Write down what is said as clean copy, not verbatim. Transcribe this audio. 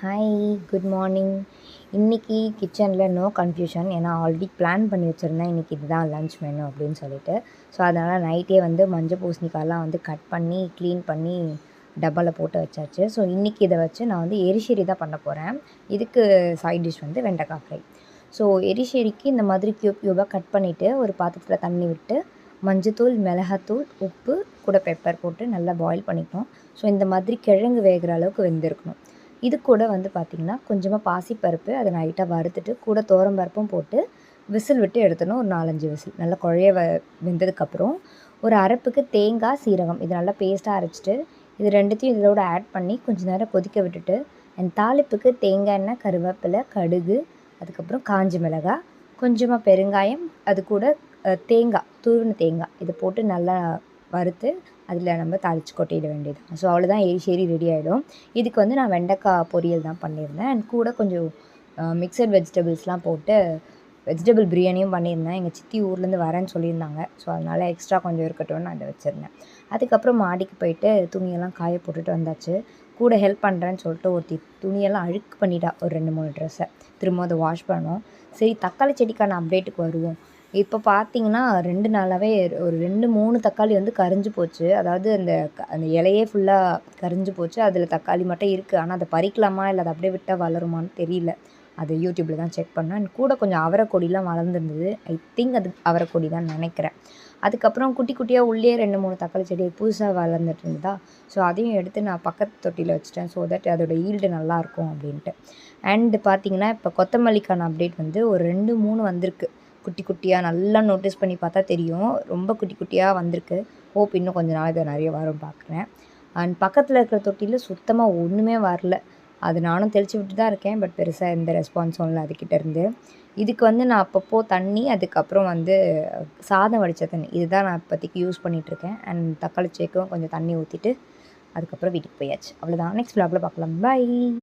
Hi, good morning. இன்றைக்கி கிச்சனில் no confusion. ஏன்னா ஆல்ரெடி பிளான் பண்ணி வச்சுருந்தேன் இன்றைக்கி இதுதான் லன்ச் மெனு அப்படின்னு சொல்லிட்டு. ஸோ அதனால் நைட்டே வந்து மஞ்சள் பூசணிக்காயெலாம் வந்து கட் பண்ணி க்ளீன் பண்ணி டப்பாவில் போட்டு வச்சாச்சு. ஸோ இன்றைக்கி இதை வச்சு நான் வந்து எரிஷேரி தான் பண்ண போகிறேன். இதுக்கு சைட் டிஷ் வந்து வெண்டைக்காய் ஃப்ரை. ஸோ எரிஷேரிக்கு இந்த மாதிரி க்யூபாக கட் பண்ணிவிட்டு ஒரு பாத்திரத்தில் தண்ணி விட்டு மஞ்சத்தூள், மிளகாத்தூள், உப்பு கூட பெப்பர் போட்டு நல்லா பாயில் பண்ணிக்கணும். ஸோ இந்த மாதிரி கிழங்கு வேகிற அளவுக்கு வெந்திருக்கணும். இது கூட வந்து பார்த்திங்கன்னா கொஞ்சமாக பாசிப்பருப்பு அதை லைட்டாக வறுத்துட்டு கூட பருப்பும் போட்டு விசில் விட்டு எடுத்துடணும். ஒரு 4-5 விசில் நல்லா குழைய வெந்ததுக்கப்புறம் ஒரு அரைப்புக்கு தேங்காய், சீரகம் இது நல்லா பேஸ்ட்டாக அரைச்சிட்டு இது ரெண்டுத்தையும் இதோட ஆட் பண்ணி கொஞ்சம் நேரம் கொதிக்க விட்டுட்டு தாளிப்புக்கு தேங்காய் எண்ணெய், கருவேப்பிலை, கடுகு, அதுக்கப்புறம் காஞ்ச மிளகாய், கொஞ்சமாக பெருங்காயம், அது கூட தேங்காய், துருவின தேங்காய் இதை போட்டு நல்லா வறுத்து அதில் நம்ம தாளித்து கொட்டிட வேண்டியது. ஸோ அவ்வளோதான், எரிஷேரி ரெடி ஆகிடும். இதுக்கு வந்து நான் வெண்டைக்காய் பொரியல் தான் பண்ணியிருந்தேன். அண்ட் கூட கொஞ்சம் மிக்சட் வெஜிடபிள்ஸ்லாம் போட்டு வெஜிடபிள் பிரியாணியும் பண்ணியிருந்தேன். எங்கள் சித்தி ஊர்லேருந்து வரேன்னு சொல்லியிருந்தாங்க. ஸோ அதனால் எக்ஸ்ட்ரா கொஞ்சம் இருக்கட்டும்னு நான் இதை வச்சுருந்தேன். அதுக்கப்புறம் மாடிக்கு போயிட்டு துணியெல்லாம் காய போட்டுட்டு வந்தாச்சு. கூட ஹெல்ப் பண்ணுறேன்னு சொல்லிட்டு ஒருத்தி துணியெல்லாம் அழுக்கு பண்ணிட்டா ஒரு 2-3 ட்ரெஸ்ஸை. திரும்ப அதை வாஷ் பண்ணோம். சரி, தக்காளி செடிக்கான அப்டேட்டுக்கு வருவோம். இப்போ பார்த்தீங்கன்னா 2 நாளாகவே ஒரு 2-3 தக்காளி வந்து கரிஞ்சு போச்சு. அதாவது அந்த இலையே ஃபுல்லாக கரிஞ்சு போச்சு. அதில் தக்காளி மட்டும் இருக்குது. ஆனால் அதை பறிக்கலாமா இல்லை அதை அப்படியே விட்டால் வளருமான்னு தெரியல. அது யூடியூப்பில் தான் செக் பண்ணேன். கூட கொஞ்சம் அவரைக்கொடிலாம் வளர்ந்துருந்தது. ஐ திங்க் அது அவரைக்கொடி தான் நினைக்கிறேன். அதுக்கப்புறம் குட்டி குட்டியாக உள்ளே 2-3 தக்காளி செடி புதுசாக வளர்ந்துட்டு இருந்ததா. ஸோ அதையும் எடுத்து நான் பக்கத்து தொட்டியில் வச்சுட்டேன். ஸோ தட் அதோடய ஈல்டு நல்லாயிருக்கும் அப்படின்ட்டு. அண்டு பார்த்திங்கன்னா இப்போ கொத்தமல்லிக்கான அப்டேட் வந்து ஒரு 2-3 வந்திருக்கு. குட்டி குட்டியாக நல்லா நோட்டீஸ் பண்ணி பார்த்தா தெரியும். ரொம்ப குட்டி குட்டியாக வந்திருக்கு. ஹோப் இன்னும் கொஞ்சம் நாள் இது நிறைய வரும் பார்க்குறேன். அண்ட் பக்கத்தில் இருக்கிற தொட்டியில் சுத்தமாக ஒன்றுமே வரல. அது நானும் தெளித்து விட்டு தான் இருக்கேன். பட் பெருசாக எந்த ரெஸ்பான்ஸும் இல்லை அதுக்கிட்டேருந்து. இதுக்கு வந்து நான் அப்பப்போ தண்ணி, அதுக்கப்புறம் வந்து சாதம் வடித்த தண்ணி இதுதான் நான் இப்போதைக்கு யூஸ் பண்ணிகிட்ருக்கேன். அண்ட் தக்காளி செடிக்கும் கொஞ்சம் தண்ணி ஊற்றிட்டு அதுக்கப்புறம் வீட்டுக்கு போயாச்சு. அவ்வளோதான். நெக்ஸ்ட் வ்ளாகில் பார்க்கலாம். பை.